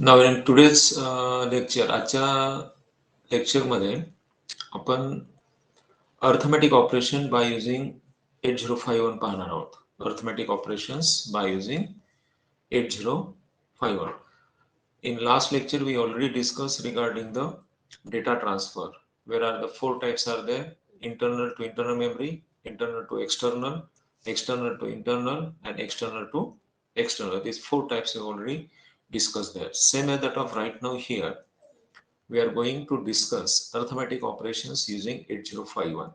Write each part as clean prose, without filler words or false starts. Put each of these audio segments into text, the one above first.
Now in today's lecture, आजच्या lecture मध्ये आपण अर्थमॅटिक ऑपरेशन बाय युजिंग 8051 पाहणार आहोत. Arithmetic operations by using 8051. In last lecture we already discussed regarding the data transfer. Where are the four types are there? Internal to internal memory, internal to external, external to internal, and external to external. These four types we already discussed there. Same as that of right now here. We are going to discuss arithmetic operations using 8051.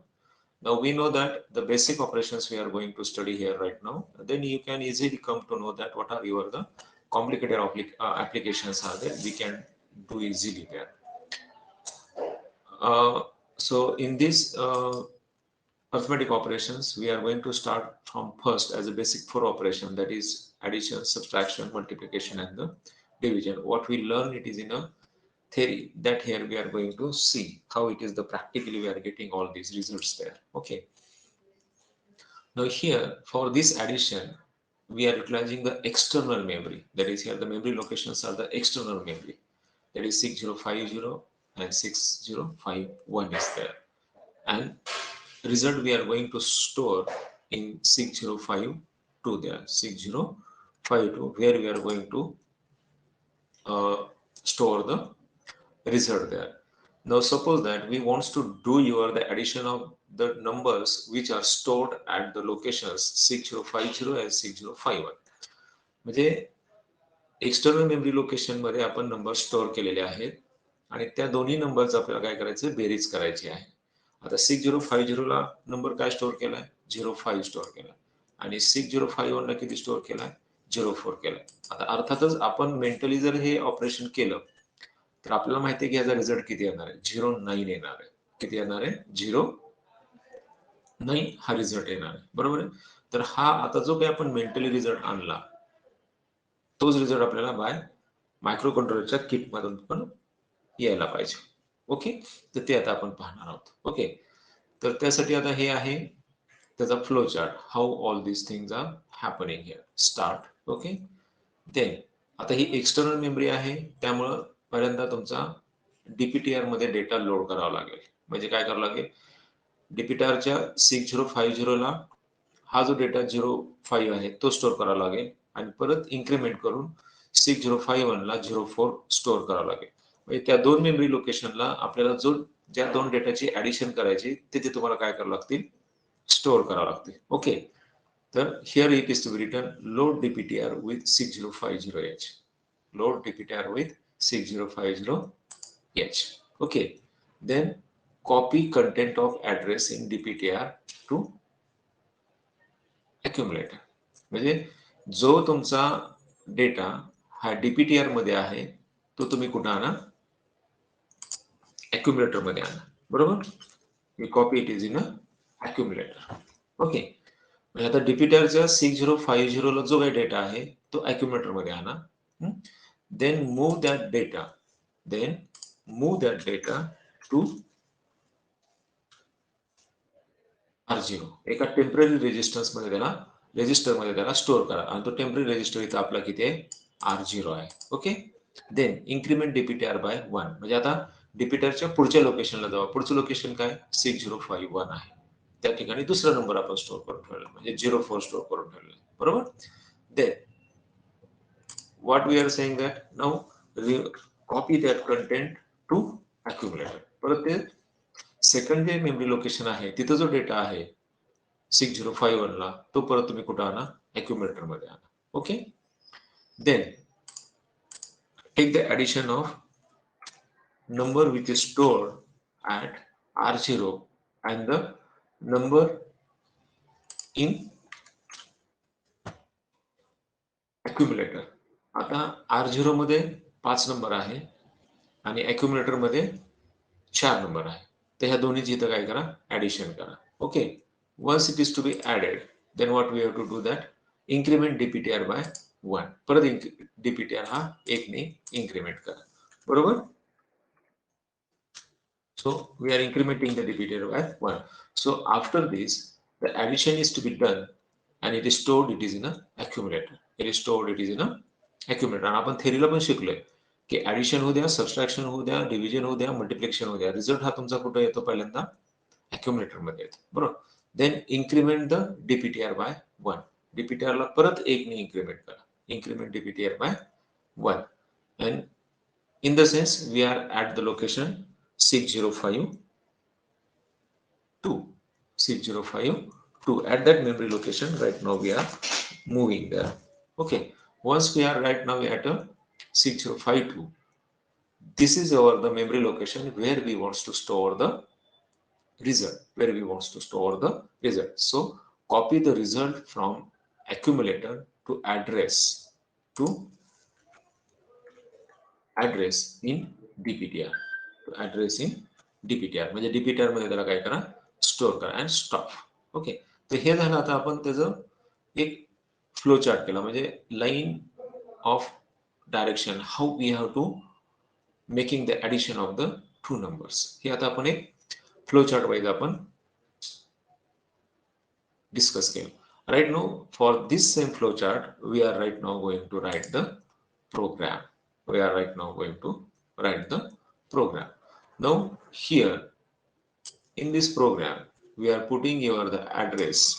Now we know that the basic operations we are going to study here right now. Then you can easily come to know that what are the complicated applications are there. We can do easily there. So in this arithmetic operations, we are going to start from first as a basic four operation, that is addition, subtraction, multiplication, and the division. What we learn it is in a theory, that here we are going to see how it is the practically we are getting all these results there. Okay. Now here for this addition, we are utilizing the external memory. That is here the memory locations are the external memory. That is 6050 and 6051 is there. And result we are going to store in 6052 there. 6052 where we are going to store the result there. Now suppose that we want to do the addition of the numbers which are stored at the locations 6050 and 6051. म्हणजे external memory location मध्ये आपण number store केलेले आहेत आणि त्या दोन्ही नंबरचं आपल्याला काय करायचं, बेरीज करायची आहे. आता 6050 ला नंबर काय स्टोअर केलाय, 05 स्टोअर केलाय आणि 6051 ला किती स्टोअर केलाय, 04 केलाय. आता अर्थातच आपण मेंटली जर हे ऑपरेशन केलं तर आपल्याला माहिती आहे की याचा रिझल्ट किती येणार आहे, 09 येणार आहे. किती येणार आहे, 09 हा रिझल्ट येणार आहे. बरोबर आहे. तर हा आता जो काही आपण मेंटली रिझल्ट आणला तोच रिझल्ट आपल्याला बाय मायक्रो कंट्रोलरच्या किट मधून पण यायला पाहिजे. ओके, तर ते आता आपण पाहणार आहोत. ओके, तर त्यासाठी आता हे आहे त्याचा flow chart, how all these things are happening here. Start. Okay, then आता ही एक्सटर्नल मेमरी आहे, त्यामुळं पहिल्यांदा तुमचा डीपीटीआर मध्ये डेटा लोड करावा लागेल. म्हणजे काय करावं लागेल, डीपीटीआरच्या 6050 ला हा जो डेटा 05 आहे तो स्टोअर करावा लागेल आणि परत इन्क्रीमेंट करून 6051 ला 04 स्टोअर करावं लागेल. म्हणजे त्या दोन मेमरी लोकेशनला आपल्याला ज्या दोन डेटाची ऍडिशन करायची ते तुम्हाला काय करावं लागतील, स्टोअर करावं लागतील. ओके, तर here it is to be written load DPTR with 6050H. Load DPTR with 6050H. Okay, then copy content of address in DPTR to accumulator. म्हणजे जो तुमचा डेटा हा डीपीटीआर मध्ये आहे तो तुम्ही कुठं आणा, accumulator मध्ये आणा. बरोबर, you copy it is in a accumulator. Okay, म्हणजे आता डीपीटीआरच्या 6050 ला जो काही डेटा आहे तो accumulator मध्ये आणा. Then move that data to R0. एका टेम्पररी रेजिस्टन्स मध्ये त्याला स्टोअर करा आणि तो टेम्पररी रेजिस्टर इथं आपला किती आहे, R0 आहे. Okay, then increment DPTR by 1. म्हणजे आता डीपीटीआरच्या पुढच्या लोकेशनला जावा. पुढचं लोकेशन काय, 6051 आहे. त्या ठिकाणी दुसरा नंबर आपण स्टोअर करून ठेवला, म्हणजे 04 स्टोअर करून ठेवला. बरोबर. Then what we are saying that now we copy that content to accumulator. परत ते सेकंड जे मेमरी लोकेशन आहे तिथं जो डेटा आहे 6051 ला तो परत तुम्ही कुठं आणा, accumulator मध्ये आणा. Okay, then take the addition of number which is stored at R0 and the number in accumulator. आता R0 मध्ये 5 नंबर आहे आणि accumulator मध्ये 4 नंबर आहे. तर ह्या दोन्हीची इथं काय करा, ऍडिशन करा. Okay, once it is to be added, then what we have to do that, increment DPTR by 1. परत DPTR हा 1 ने increment करा. बरोबर. So we are incrementing the DPTR by 1. So after this the addition is to be done and it is stored, it is in a accumulator. It is stored, it is in a accumulator. आणि आपण थेरीला पण शिकलोय की addition होऊ द्या, subtraction होऊ द्या, division होऊ द्या, मल्टिप्लिकेशन होऊ द्या, रिझल्ट हा तुमचा कुठे येतो पहिल्यांदा अक्युमुलेटर मध्ये येतो, बरोबर. Then increment the DPTR by 1. DPTR ला परत 1 ने इन्क्रीमेंट करा. Increment DPTR by 1 and in the sense we are at the location 6052. 6052 at that memory location. Right now we are moving there. Okay, once we are right now at a 6052, this is our the memory location where we wants to store the result, where we wants to store the result. So copy the result from accumulator to address in dptr, to address in dptr म्हणजे dptr मध्ये त्याला काय करा, store करा and stop. Okay, तर हे झालं. आता आपण त्याचं एक फ्लो चार्ट केला, म्हणजे line of direction how we have to making the addition of the two numbers. हे आता आपण एक फ्लो चार्ट वाईज आपण discuss केलं. Right now, for this same flow chart, we are right now going to write the program. We are right now going to write the program. Now here in this program, we are putting your the address,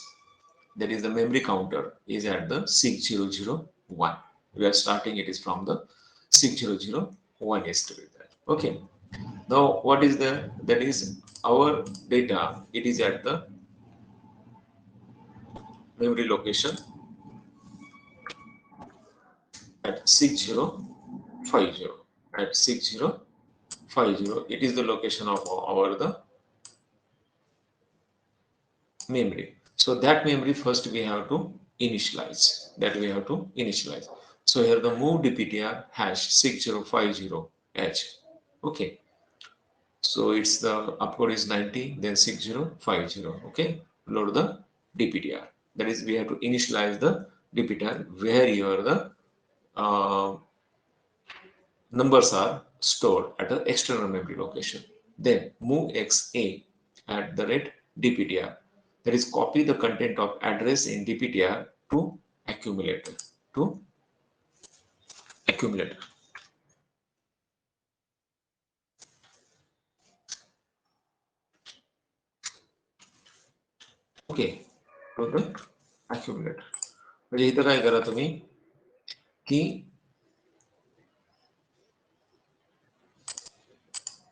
that is the memory counter is at the 6001. We are starting it is from the 6001 yesterday. Okay. Now what is the, that is our data, it is at the memory location at 6050. At 6050, it is the location of our the memory. So that memory first we have to initialize. That we have to initialize. So here the move dptr hash 6050h. Okay. So it's the upcode is 90, then 6050. Okay. Load the dptr. That is, we have to initialize the dptr where your the numbers are stored at an external memory location. Then move xa at the rate dptr. That is, copy the content of address in dptr to accumulator. To accumulator. Okay, to the accumulator. म्हणजे इथं काय करा तुम्ही की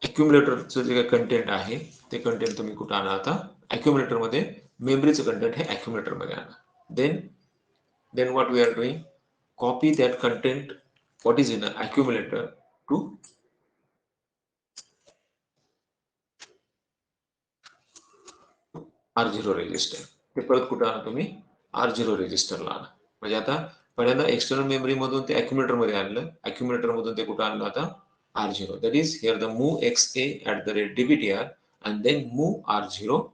अक्युमुलेटरचं जे काही content आहे ते कंटेंट तुम्ही कुठं आणा, आता अक्युमुलेटर मध्ये मेमरीचं कंटेंट हे अक्युमुलेटर मध्ये आणा. then what we are doing, copy that content what is in an accumulator to R0 register. ते परत कुठं आणा तुम्ही, R0 रजिस्टरला आणा. म्हणजे आता पहिल्यांदा एक्सटर्नल मेमरी मधून ते अक्युमुलेटर मध्ये आणलं, अक्युमुलेटर मधून ते कुठं आणलं आता R0. That is, here the move xa at the rate dptr and then move R0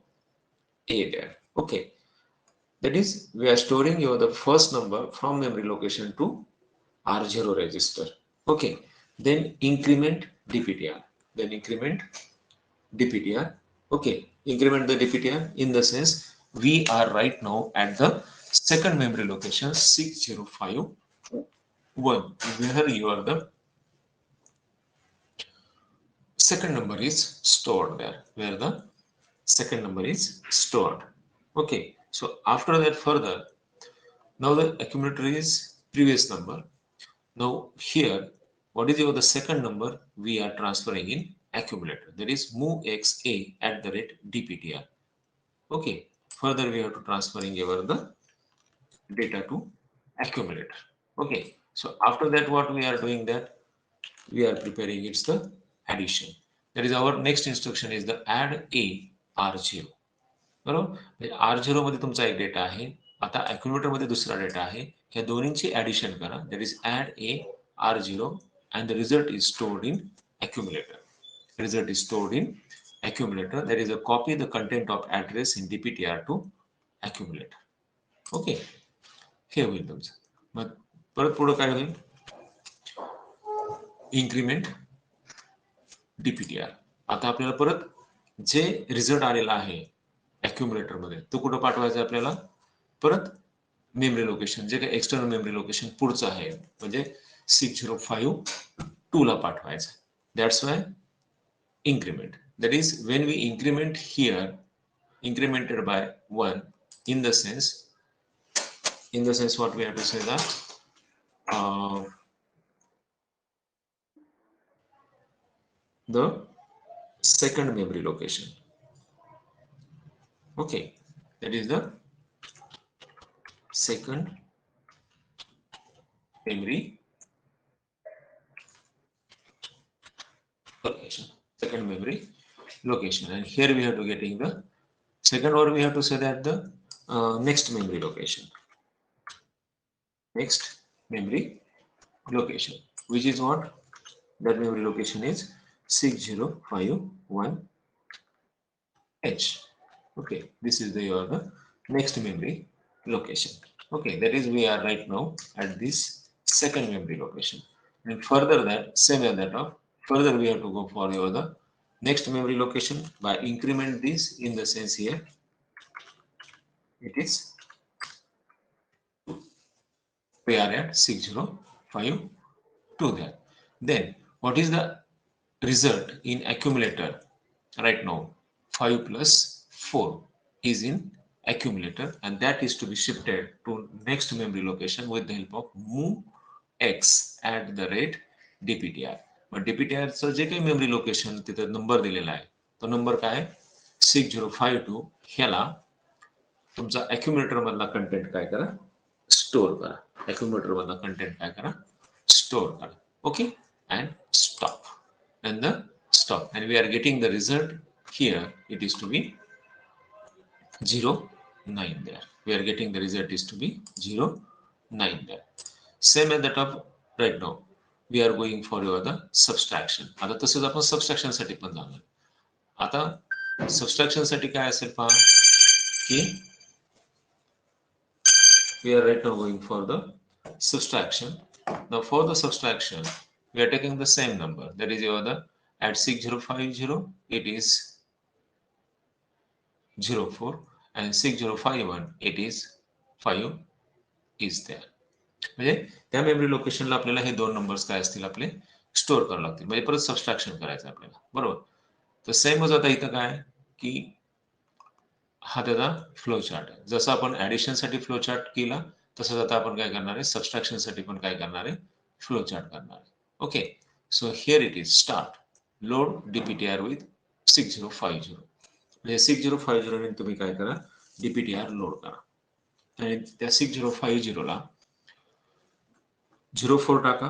a there. Okay, that is, we are storing your the first number from memory location to R0 register. Okay, then increment dptr, then increment dptr. Okay, increment the dptr in the sense we are right now at the second memory location 6051, where you are the second number is stored there, where the second number is stored. Okay, so after that further, now the accumulator is previous number. Now here, what is your the second number we are transferring in accumulator, that is move xa at the rate dptr. Okay, further we have to transferring over the data to accumulator. Okay, so after that what we are doing, that we are preparing it's the addition. That is, our next instruction is the add a r0. बरोबर, R0 मध्ये तुमचा एक data आहे, आता accumulator मध्ये दुसरा data आहे, ह्या दोन्हींची ऍडिशन करा. That is add A R0 and the result is stored in accumulator. Result is stored in accumulator. That is, a copy the content of address in dptr to accumulator. Okay, हे होईल तुमचं. मग परत पुढे काय होईल, increment DPTR. आता आपल्याला परत जे रिझल्ट आलेला आहे अक्युमुलेटर मध्ये तो कुठं पाठवायचा आपल्याला, परत मेमरी लोकेशन जे काही एक्सटर्नल मेमरी लोकेशन पुढचं आहे, म्हणजे 6052 2 ला पाठवायचा. That's why increment. That is when we increment here, incremented by 1, in the sense what we have to say that the second memory location. Okay, that is the second memory location. Second memory location, and here we have to getting the second, or we have to say that the next memory location. Next memory location, which is what? That memory location is 6051H. Okay, this is the next memory location. Okay, that is we are right now at this second memory location, and further that same as that of further we have to go for the next memory location by increment this, in the sense here it is we are at 6052 there. Then what is the result in accumulator? Right now 5 plus 4 is in accumulator, and that is to be shifted to next memory location with the help of move x at the rate dptr. मग dptr चं जे काही memory location तिथे number दिलेला आहे तो number काय 6052 ह्याला तुमचा accumulator मधला कंटेंट काय करा, स्टोर करा. accumulator मधला कंटेंट काय करा, स्टोर करा. Okay, and stop, and the stop, and we are getting the result here. It is to be 0 9 there. We are getting the result is to be 0 9 there. Same as that of right now we are going for your the subtraction. आता तसेच आपण subtraction साठी पण जाणार. आता subtraction साठी काय असेल पहा की we are right now going for the subtraction. Now for the subtraction we are taking the same number, that is your the at 6050 it is 04, and 6051 it is 5 is there. म्हणजे त्या memory लोकेशनला आपल्याला हे दोन numbers काय असतील आपले store करावे लागतील, म्हणजे परत सबस्ट्रॅक्शन करायचं आपल्याला, बरोबर. तर सेमच आता इथं काय की हा त्याचा फ्लो चार्ट आहे. जसं आपण ऍडिशन साठी फ्लो चार्ट केला तसंच आता आपण काय करणार आहे, सबस्ट्रॅक्शन साठी पण काय करणार आहे, फ्लो चार्ट करणार आहे. Okay, so here it is start load DPTR with 6050. म्हणजे 6050 ने तुम्ही काय करा, डीपीटीआर लोड करा, आणि त्या 6050 ला 04 टाका,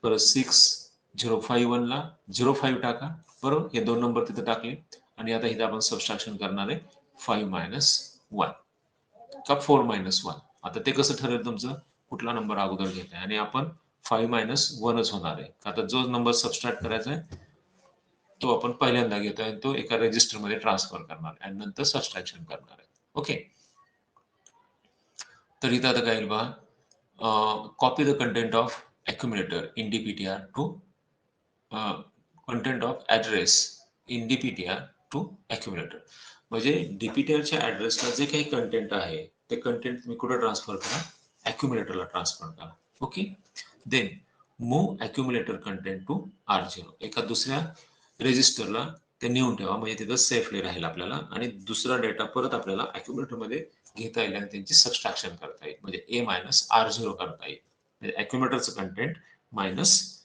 परत 6051 ला 05 टाका, बरोबर. हे दोन नंबर तिथे टाकले, आणि आता इथे आपण सबस्ट्रॅक्शन करणार आहे 5 minus 1 का 4 minus 1. आता ते कसं ठरेल तुमचं, कुठला नंबर अगोदर घेत आहे, आणि आपण 5 minus 1च होणार आहे. आता जो नंबर सबस्ट्रॅक्ट करायचा आहे तो आपण पहिल्यांदा घेतोय, आणि तो एका रजिस्टर मध्ये ट्रान्सफर करणार आहे, आणि नंतर सबस्ट्रॅक्शन करणार आहे. ओके, तर इथं आता काय येईल बघा, copy the content of accumulator in dptr to content of address in dptr to accumulator. म्हणजे डीपीटीआरच्या ऍड्रेसला जे काही कंटेंट आहे ते कंटेंट तुम्ही कुठे ट्रान्सफर करा, accumulatorला ट्रान्सफर करा. Okay, then move accumulator content to R0. एका दुसऱ्या रेजिस्टरला ते नेऊन ठेवा, म्हणजे तिथं सेफली राहील आपल्याला, आणि दुसरा डेटा परत आपल्याला accumulator मध्ये घेता येईल, आणि त्यांची सबस्ट्रॅक्शन करता येईल, म्हणजे A minus R0 करता येईल. म्हणजे accumulatorचं कंटेंट मायनस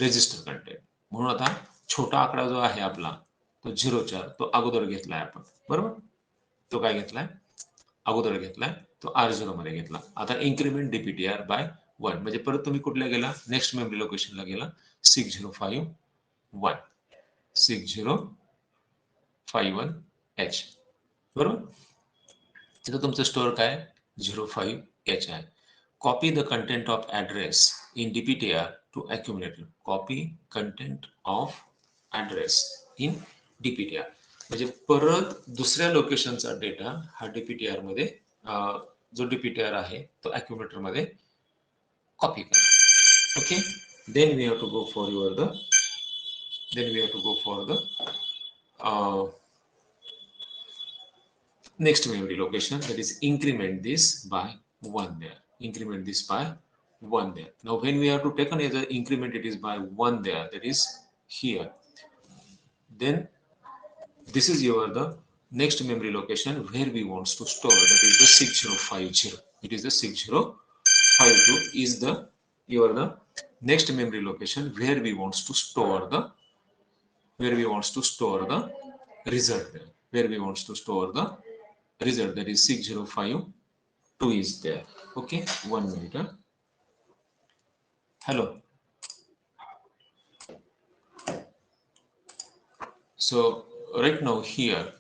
रेजिस्टर कंटेंट. म्हणून आता छोटा आकडा जो आहे आपला तो 04 तो अगोदर घेतलाय आपण, बरोबर. तो काय घेतलाय, अगोदर घेतलाय, तो R0 मध्ये घेतला. आता इन्क्रीमेंट डीपीटीआर बाय 1, म्हणजे परत तुम्ही कुठल्या गेला, नेक्स्ट मेमरी लोकेशनला गेला, 6051 6051H, बरोबर. तिथं तुमचं स्टोअर काय 05H आहे. Copy the content of address in DPTR to accumulator. Copy content of address in DPTR, म्हणजे परत दुसऱ्या लोकेशनचा डेटा हा डीपीटीआर मध्ये जो डीपीटीआर आहे तो accumulator मध्ये कॉपी करा. Okay, then we have to go for the next memory location, that is increment this by 1 there, increment this by 1 there. Now when we have to take an as an increment, it is by 1 there, that is here. Then this is your the next memory location where we want to store, that is the 6050. It is the 6052 is the your the next memory location where we want to store the result there, where we want to store the result, that is 6052 is there. Okay, 1 minute. Hello. So right now here,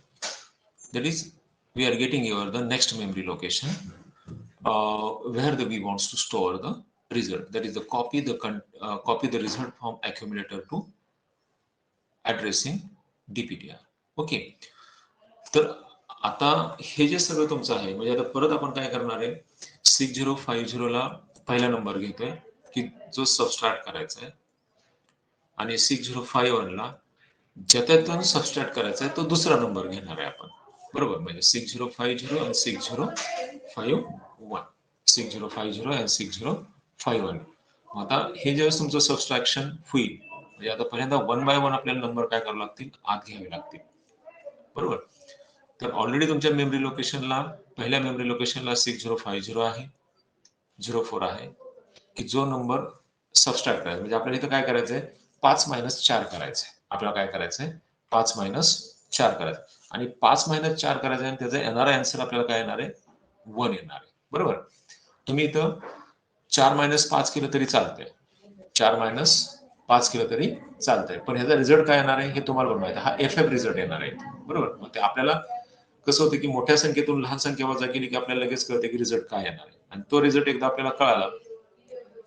that is we are getting your the next memory location where we wants to store the result, that is the copy the result from accumulator to addressing DPTR. Okay, तर आता हे जे सगळं तुमचं आहे, म्हणजे आता परत आपण काय करणार आहे, 6050 ला पहिला नंबर घेतोय की जो सबस्ट्रॅक्ट करायचा आहे, आणि 6051 ला ज्याच्यातून सबस्ट्रॅक्ट करायचा आहे तो दुसरा नंबर घेणार आहे आपण, बरोबर. म्हणजे 6050 आणि 6051, 6050 आणि 6051. आता हे ज्यावेळेस तुमचं सबस्ट्रॅक्शन होईल, म्हणजे आता पहिल्यांदा 1 बाय 1 आपल्याला नंबर काय करावे लागतील, आत घ्यावे लागतील, बरोबर. तर ऑलरेडी तुमच्या मेमरी लोकेशनला, पहिल्या मेमरी लोकेशनला 6050 आहे, 04 आहे, की जो नंबर सबस्ट्रॅक्ट करायचा. म्हणजे आपल्याला इथं काय करायचंय, 5 - 4 करायचंय. आपल्याला काय करायचंय, 5 - 4 करायचं, आणि 5 - 4 करायचं, आणि त्याचा येणारा आन्सर आपल्याला काय येणार आहे, 1 येणार आहे, बरोबर. तुम्ही इथं 4 - 5 केलं तरी चालतंय, 4 - 5 केलं तरी चालतंय, पण ह्याचा रिझल्ट काय येणार आहे हे तुम्हाला पण माहिती आहे. हा FF रिझल्ट येणार आहे, बरोबर. मग ते आपल्याला कसं होतं की मोठ्या संख्येतून लहान संख्या वजा केली की आपल्याला लगेच कळते की रिझल्ट काय येणार आहे, आणि तो रिझल्ट एकदा आपल्याला कळाला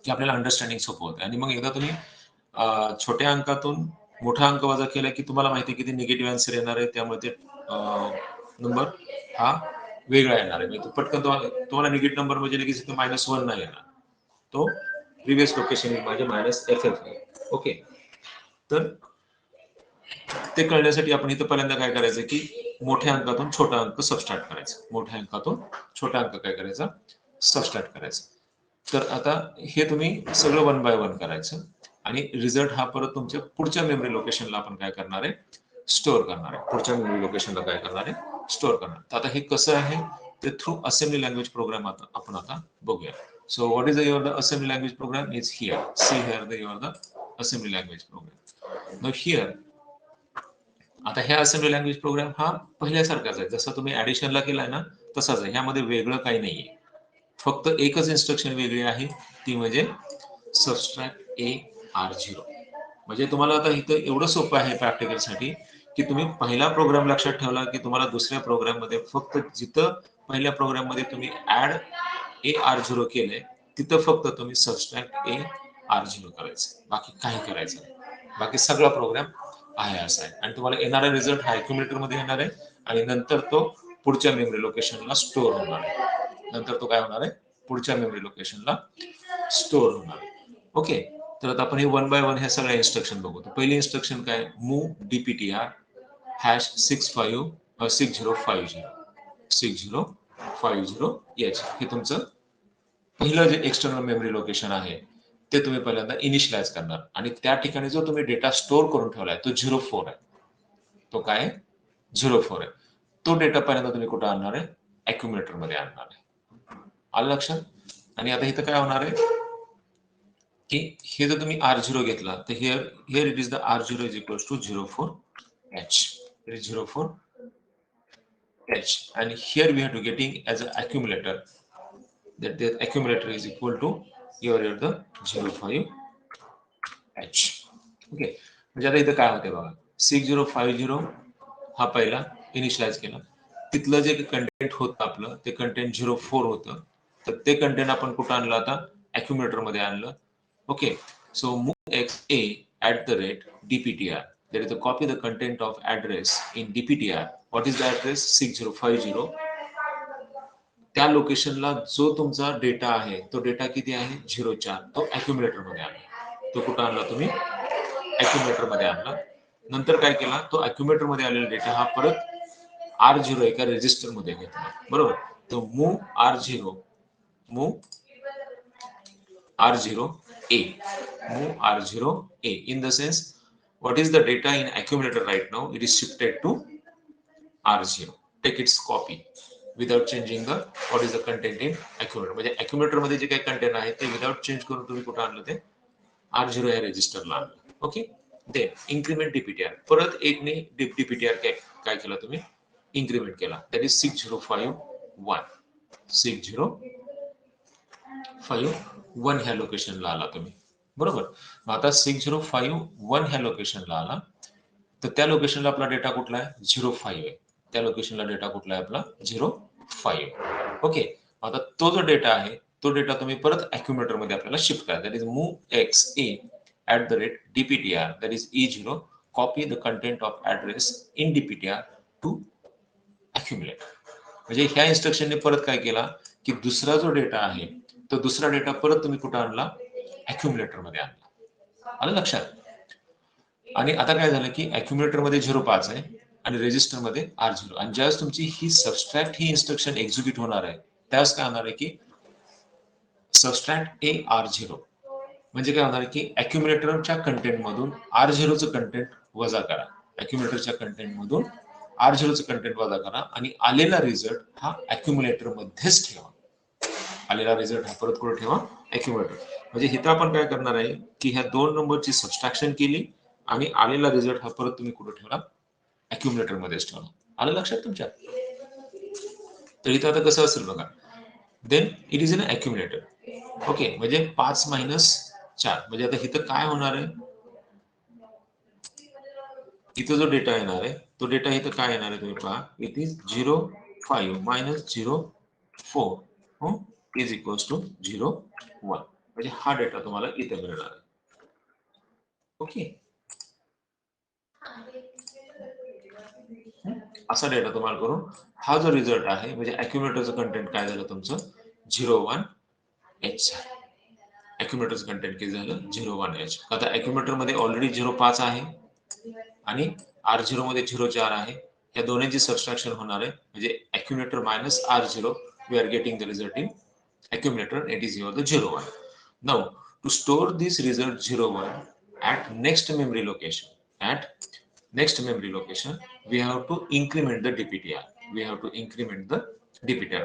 की आपल्याला अंडरस्टँडिंग सोपं होतं. आणि मग एकदा तुम्ही छोट्या अंकातून मोठा अंक वजा केला की तुम्हाला माहिती आहे किती निगेटिव्ह आन्सर येणार आहे, त्यामुळे ते नंबर हा वेगळा येणार आहे. म्हणजे पटकन तुम्हाला निगेटिव्ह नंबर म्हणजे लगेच इथे -1 नाही येणार, तो प्रिव्हियस लोकेशन माझे -FF आहे. ओके, तर ते कळण्यासाठी आपण इथं पहिल्यांदा काय करायचं की मोठ्या अंकातून छोटा अंक सबस्ट्रॅक्ट करायचा, मोठ्या अंकातून छोटा अंक काय करायचा, सबस्ट्रॅक्ट करायचा. तर आता हे तुम्ही सगळं 1 बाय 1 करायचं, आणि रिझल्ट हा परत तुमच्या पुढच्या मेमरी लोकेशनला आपण काय करणार आहे, स्टोअर करणार आहे. पुढच्या मेमरी लोकेशनला काय करणार आहे, स्टोअर करणार. तर आता हे कसं आहे ते थ्रू असेंब्ली लँग्वेज प्रोग्राम आपण आता बघूया. So what is your the assembly language program is here. See here the your the assembly language program. Now here, आता ह्या असेंब्ली लँग्वेज प्रोग्राम हा पहिल्यासारखाच आहे, जसं तुम्ही ऍडिशनला केलाय ना तसाच आहे. ह्यामध्ये वेगळं काही नाहीये, फक्त एकच इन्स्ट्रक्शन वेगळी आहे, ती म्हणजे सबस्ट्रॅक्ट AR0. म्हणजे तुम्हाला आता इथं एवढं सोपं आहे प्रॅक्टिकलसाठी की तुम्ही पहिला प्रोग्राम लक्षात ठेवला की तुम्हाला दुसऱ्या प्रोग्राम मध्ये फक्त जिथं पहिल्या प्रोग्राम मध्ये तुम्ही ऍड AR0 केलंय तिथं फक्त तुम्ही सबस्ट्रॅक्ट AR0 करायचं, बाकी काही करायचं नाही. बाकी सगळा प्रोग्राम आहे असा आहे, आणि तुम्हाला येणारा रिझल्ट हा अॅक्युम्युलेटर मध्ये येणार आहे, आणि नंतर तो पुढच्या मेमरी लोकेशनला स्टोअर होणार आहे. नंतर तो काय होणार आहे, पुढच्या मेमरी लोकेशनला स्टोअर होणार आहे. ओके, तर आता आपण हे 1 बाय 1 ह्या सगळ्या इन्स्ट्रक्शन बघू. पहिली इन्स्ट्रक्शन काय, मूव्ह DPTR #6050 6050H. हे तुमचं पहिलं जे एक्सटर्नल मेमरी लोकेशन आहे ते तुम्ही पहिल्यांदा इनिशियलाइज करणार, आणि त्या ठिकाणी जो तुम्ही डेटा स्टोअर करून ठेवलाय तो 04 आहे. तो काय 04 आहे. तो डेटा पहिल्यांदा तुम्ही कुठं आणणार आहे, अॅक्युम्युलेटर मध्ये आणणार आहे. आलं लक्षात. आणि आता इथं काय होणार आहे की हे जर तुम्ही R0 घेतला तर here it is the R0 is equals to 04H. It is 04H, and here we have to getting as an accumulator, that the accumulator is equal to your the 05H. Okay, म्हणजे आता इथं काय होते बघा, 6050 हा पहिला initialise केला, तिथलं जे कंटेंट होतं आपलं ते कंटेंट 04 होतं, तर ते कंटेंट आपण कुठं आणलं, आता अॅक्युम्युलेटर मध्ये आणलं. Okay, so move XA @DPTR, there is a copy the content of address in DPTR. What is the address, 6050. त्या लोकेशनला जो तुमचा डेटा आहे तो डेटा किती आहे, 04, तो अॅक्युम्युलेटर मध्ये आणला. तो कुठं आणला तुम्ही, अॅक्युम्युलेटर मध्ये आणला. नंतर काय केला, तो अॅक्युम्युलेटर मध्ये आलेला डेटा हा परत R0 एका रेजिस्टर मध्ये घेतला, बरोबर. तो move R0 R0A. Move R0A. In the sense, what is the data in accumulator right now? It is shifted to R0. Take its copy without changing the what is the content in accumulator. म्हणजे accumulator मध्ये जे काही content आहे ते without change करून तुम्ही कुठे आणलं ते R0 या रजिस्टरला आणलं. ओके. Then increment DPTR. परत एकने डीपीटीआर काय केला तुम्ही इन्क्रीमेंट केला. That is 6051. 6051 ह्या लोकेशनला आला तुम्ही. बरोबर. मग आता 6051 ह्या लोकेशनला आला तर त्या लोकेशनला आपला डेटा कुठला आहे 05 आहे. त्या लोकेशनला डेटा कुठला आहे आपला 05. ओके. आता तो जो डेटा आहे तो डेटा तुम्ही परत अॅक्युम्युलेटर मध्ये आपल्याला शिफ्ट करा. That is move x A @dptr that is E0 copy the content of address in dptr to accumulate. म्हणजे ह्या इन्स्ट्रक्शनने परत काय केला की दुसरा जो डेटा आहे तो दुसरा डेटा परत तुम्ही कुठे आणला अॅक्युम्युलेटर मध्ये आणला. आलं लक्षात. आणि आता काय झालं की अॅक्युम्युलेटर मध्ये 05 आहे आणि रजिस्टर मध्ये R0 आणि ज्यावेळेस तुमची ही सबस्ट्रॅक्ट ही इन्स्ट्रक्शन एक्झिक्यूट होणार आहे त्यावेळेस काय होणार आहे की सबस्ट्रॅक्ट R0 म्हणजे काय होणार की अॅक्युम्युलेटरच्या कंटेंट मधून R0 चं कंटेंट वजा करा. अॅक्युम्युलेटरच्या कंटेंट मधून R0 चं कंटेंट वजा करा आणि आलेला रिझल्ट हा अॅक्युम्युलेटर मध्येच ठेवा. आलेला रिझल्ट हा परत कुठे ठेवा अॅक्युम्युलेटर. म्हणजे इथं आपण काय करणार आहे की ह्या दोन नंबरची सबस्ट्रॅक्शन केली आणि आलेला रिझल्ट हा परत तुम्ही कुठे ठेवला अॅक्युम्युलेटर मध्येच ठेवला. आलं लक्षात तुमच्या. तर इथं आता कसं असेल बघा. Then it is in accumulator. Okay. म्हणजे 5 - 4 म्हणजे आता इथं काय होणार आहे इथं जो डेटा येणार आहे तो डेटा इथं काय येणार आहे तुम्ही पहा. It is 05 - 04 is equals to 01. म्हणजे हा डेटा तुम्हाला इथे मिळणार आहे. ओके. असा डेटा तुम्हाला करून हा जो रिझल्ट आहे म्हणजे अॅक्युम्युलेटरचं कंटेंट काय झालं तुमचं 01H झालं. अॅक्युम्युलेटरचं कंटेंट किती झालं 01H. आता अॅक्युम्युलेटर मध्ये ऑलरेडी 05 आहे आणि R0 मध्ये 04 आहे. या दोन्हीची सबस्ट्रॅक्शन होणार आहे म्हणजे accumulator minus R0 we are getting the result in accumulator. It is your the 01. Now to store this result 01 at next memory location, we have to increment the dptr.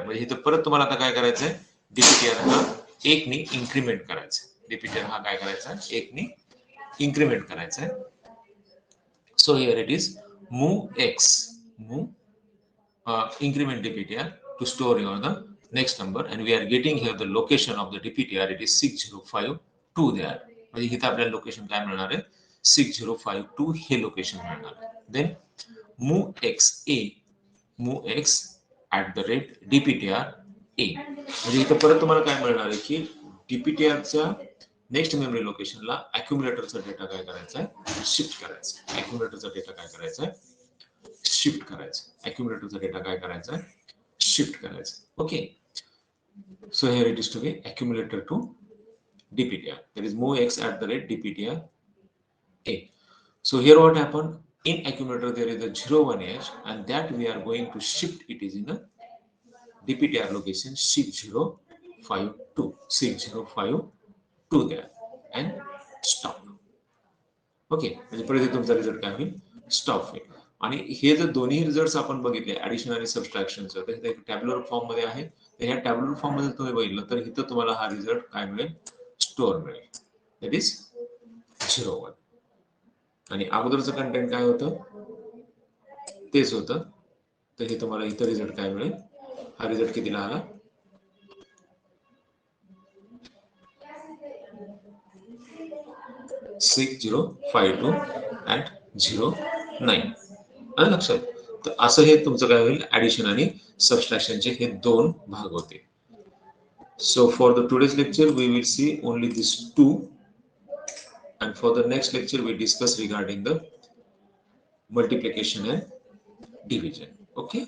म्हणजे इथं परत तुम्हाला आता काय करायचंय dptr हा 1 ने इन्क्रीमेंट करायचं. dptr हा काय करायचा 1 ने इन्क्रीमेंट करायचा. So here it is move increment dptr to store your the next number and we are getting here the location of the dptr. It is 6052 there. म्हणजे इथे आपल्याला लोकेशन काय मिळणार आहे 6052 हे लोकेशन मिळणार आहे. Then move x @dptr a. म्हणजे इथे परत तुम्हाला काय मिळणार आहे की dptr च्या नेक्स्ट मेमरी लोकेशनला अॅक्युम्युलेटरचा डेटा काय करायचा आहे शिफ्ट करायचा. अॅक्युम्युलेटरचा डेटा काय करायचा आहे शिफ्ट करायचं. अॅक्युम्युलेटरचा डेटा काय करायचा आहे शिफ्ट करायचं. Okay. So here it is to be accumulator to dptr. That is move x @dptr a. So here what happened in accumulator there is a 01H and that we are going to shift it is in a dptr location 6052 there and stop. Okay. म्हणजे परत तुमचा result काय होईल stop होईल. आणि हे जर दोन्ही रिझल्ट आपण बघितले ऍडिशन आणि सबस्ट्रॅक्शनचं तर हे टॅब्युलर फॉर्म मध्ये आहे. तर ह्या टॅब्युलर फॉर्म मध्ये तुम्ही बघितलं तर इथं तुम्हाला हा रिझल्ट काय मिळेल स्टोअर मिळेल. That is 01. आणि अगोदरचं कंटेंट काय होतं तेच होतं. तर हे तुम्हाला इथं रिझल्ट काय मिळेल हा रिझल्ट कितीला आला 6052@09. आलं लक्षात. तर असं हे तुमचं काय होईल ऍडिशन आणि सबस्ट्रॅक्शनचे हे दोन भाग होते. So for the today's lecture we will see only these two and for the next lecture we discuss regarding the multiplication and division. Okay.